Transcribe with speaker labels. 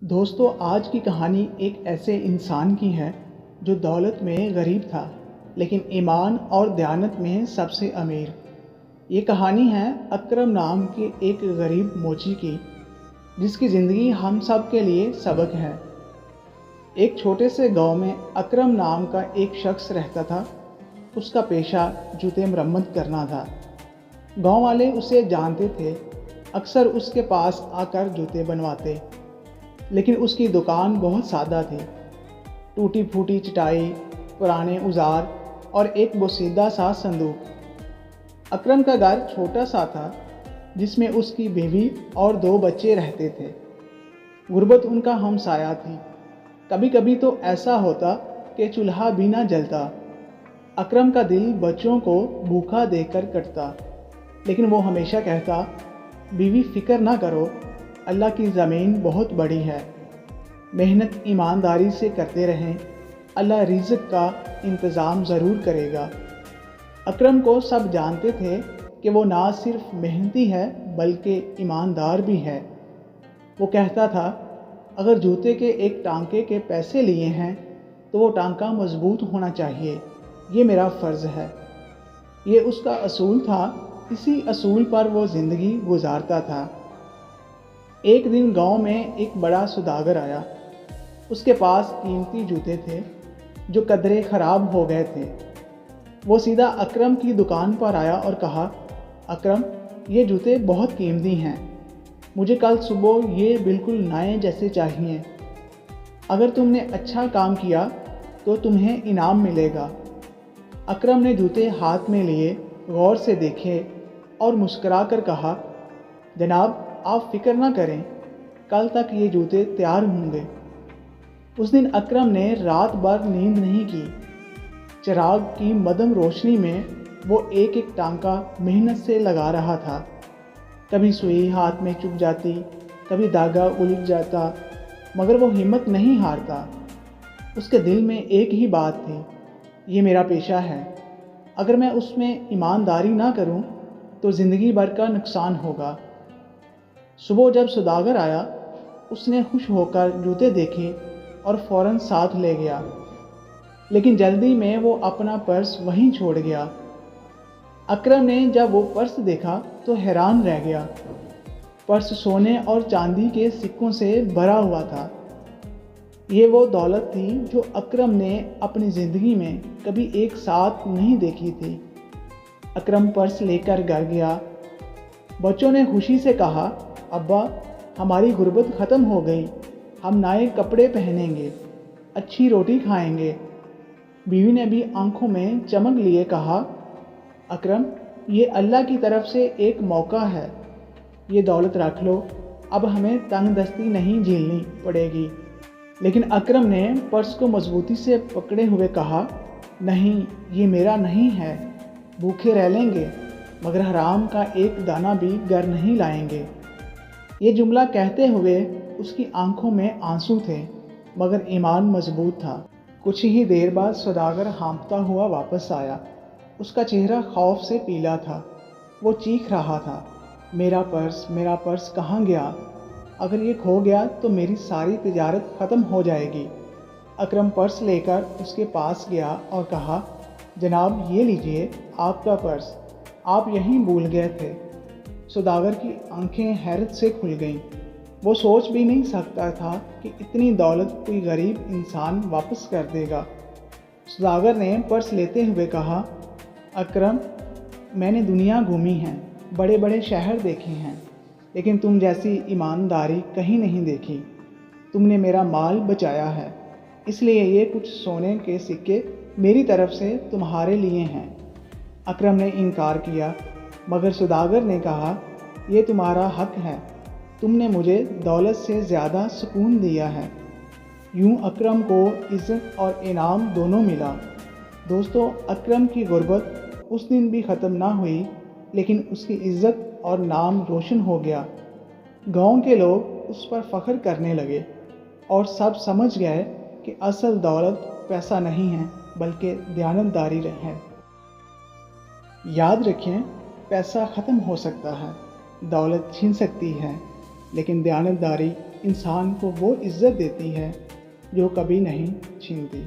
Speaker 1: دوستو، آج کی کہانی ایک ایسے انسان کی ہے جو دولت میں غریب تھا لیکن ایمان اور دیانت میں سب سے امیر۔ یہ کہانی ہے اکرم نام کے ایک غریب موچی کی، جس کی زندگی ہم سب کے لیے سبق ہے۔ ایک چھوٹے سے گاؤں میں اکرم نام کا ایک شخص رہتا تھا۔ اس کا پیشہ جوتے مرمت کرنا تھا۔ گاؤں والے اسے جانتے تھے، اکثر اس کے پاس آ کر جوتے بنواتے، لیکن اس کی دکان بہت سادہ تھی۔ ٹوٹی پھوٹی چٹائی، پرانے اوزار اور ایک بوسیدہ سا صندوق۔ اکرم کا گھر چھوٹا سا تھا، جس میں اس کی بیوی اور 2 بچے رہتے تھے۔ غربت ان کا ہمسایہ تھی۔ کبھی کبھی تو ایسا ہوتا کہ چولہا بھی نہ جلتا۔ اکرم کا دل بچوں کو بھوکا دیکھ کر کٹتا، لیکن وہ ہمیشہ کہتا، بیوی فکر نہ کرو، اللہ کی زمین بہت بڑی ہے، محنت ایمانداری سے کرتے رہیں، اللہ رزق کا انتظام ضرور کرے گا۔ اکرم کو سب جانتے تھے کہ وہ نہ صرف محنتی ہے بلکہ ایماندار بھی ہے۔ وہ کہتا تھا، اگر جوتے کے ایک ٹانکے کے پیسے لیے ہیں تو وہ ٹانکا مضبوط ہونا چاہیے، یہ میرا فرض ہے۔ یہ اس کا اصول تھا، اسی اصول پر وہ زندگی گزارتا تھا۔ ایک دن گاؤں میں ایک بڑا سوداگر آیا۔ اس کے پاس قیمتی جوتے تھے جو قدرے خراب ہو گئے تھے۔ وہ سیدھا اکرم کی دکان پر آیا اور کہا، اکرم، یہ جوتے بہت قیمتی ہیں، مجھے کل صبح یہ بالکل نئے جیسے چاہیے۔ اگر تم نے اچھا کام کیا تو تمہیں انعام ملے گا۔ اکرم نے جوتے ہاتھ میں لیے، غور سے دیکھے اور مسکرا کر کہا، جناب آپ فکر نہ کریں، کل تک یہ جوتے تیار ہوں گے۔ اس دن اکرم نے رات بھر نیند نہیں کی۔ چراغ کی مدھم روشنی میں وہ ایک ایک ٹانکا محنت سے لگا رہا تھا۔ کبھی سوئی ہاتھ میں چبھ جاتی، کبھی دھاگا الجھ جاتا، مگر وہ ہمت نہیں ہارتا۔ اس کے دل میں ایک ہی بات تھی، یہ میرا پیشہ ہے، اگر میں اس میں ایمانداری نہ کروں تو زندگی بھر کا نقصان ہوگا۔ صبح جب سوداگر آیا، اس نے خوش ہو کر جوتے دیکھے اور فوراً ساتھ لے گیا، لیکن جلدی میں وہ اپنا پرس وہیں چھوڑ گیا۔ اکرم نے جب وہ پرس دیکھا تو حیران رہ گیا۔ پرس سونے اور چاندی کے سکوں سے بھرا ہوا تھا۔ یہ وہ دولت تھی جو اکرم نے اپنی زندگی میں کبھی ایک ساتھ نہیں دیکھی تھی۔ اکرم پرس لے کر گھر گیا۔ بچوں نے خوشی سے کہا، ابا، ہماری غربت ختم ہو گئی، ہم نئے کپڑے پہنیں گے، اچھی روٹی کھائیں گے۔ بیوی نے بھی آنکھوں میں چمک لیے کہا، اکرم، یہ اللہ کی طرف سے ایک موقع ہے، یہ دولت رکھ لو، اب ہمیں تنگ دستی نہیں جھیلنی پڑے گی۔ لیکن اکرم نے پرس کو مضبوطی سے پکڑے ہوئے کہا، نہیں، یہ میرا نہیں ہے، بھوکے رہ لیں گے مگر حرام کا ایک دانہ بھی گھر نہیں لائیں گے۔ یہ جملہ کہتے ہوئے اس کی آنکھوں میں آنسو تھے، مگر ایمان مضبوط تھا۔ کچھ ہی دیر بعد سوداگر ہانپتا ہوا واپس آیا۔ اس کا چہرہ خوف سے پیلا تھا۔ وہ چیخ رہا تھا، میرا پرس کہاں گیا؟ اگر یہ کھو گیا تو میری ساری تجارت ختم ہو جائے گی۔ اکرم پرس لے کر اس کے پاس گیا اور کہا، جناب یہ لیجئے آپ کا پرس، آپ یہیں بھول گئے تھے۔ سوداگر کی آنکھیں حیرت سے کھل گئیں۔ وہ سوچ بھی نہیں سکتا تھا کہ اتنی دولت کوئی غریب انسان واپس کر دے گا۔ سوداگر نے پرس لیتے ہوئے کہا، اکرم، میں نے دنیا گھومی ہے، بڑے بڑے شہر دیکھے ہیں، لیکن تم جیسی ایمانداری کہیں نہیں دیکھی۔ تم نے میرا مال بچایا ہے، اس لیے یہ کچھ سونے کے سکے میری طرف سے تمہارے لیے ہیں۔ اکرم نے انکار کیا، مگر سوداگر نے کہا، یہ تمہارا حق ہے، تم نے مجھے دولت سے زیادہ سکون دیا ہے۔ یوں اکرم کو عزت اور انعام دونوں ملا۔ دوستو، اکرم کی غربت اس دن بھی ختم نہ ہوئی، لیکن اس کی عزت اور نام روشن ہو گیا۔ گاؤں کے لوگ اس پر فخر کرنے لگے اور سب سمجھ گئے کہ اصل دولت پیسہ نہیں ہے بلکہ دیانتداری ہے۔ یاد رکھیں، پیسہ ختم ہو سکتا ہے، دولت چھن سکتی ہے، لیکن دیانتداری انسان کو وہ عزت دیتی ہے جو کبھی نہیں چھینتی۔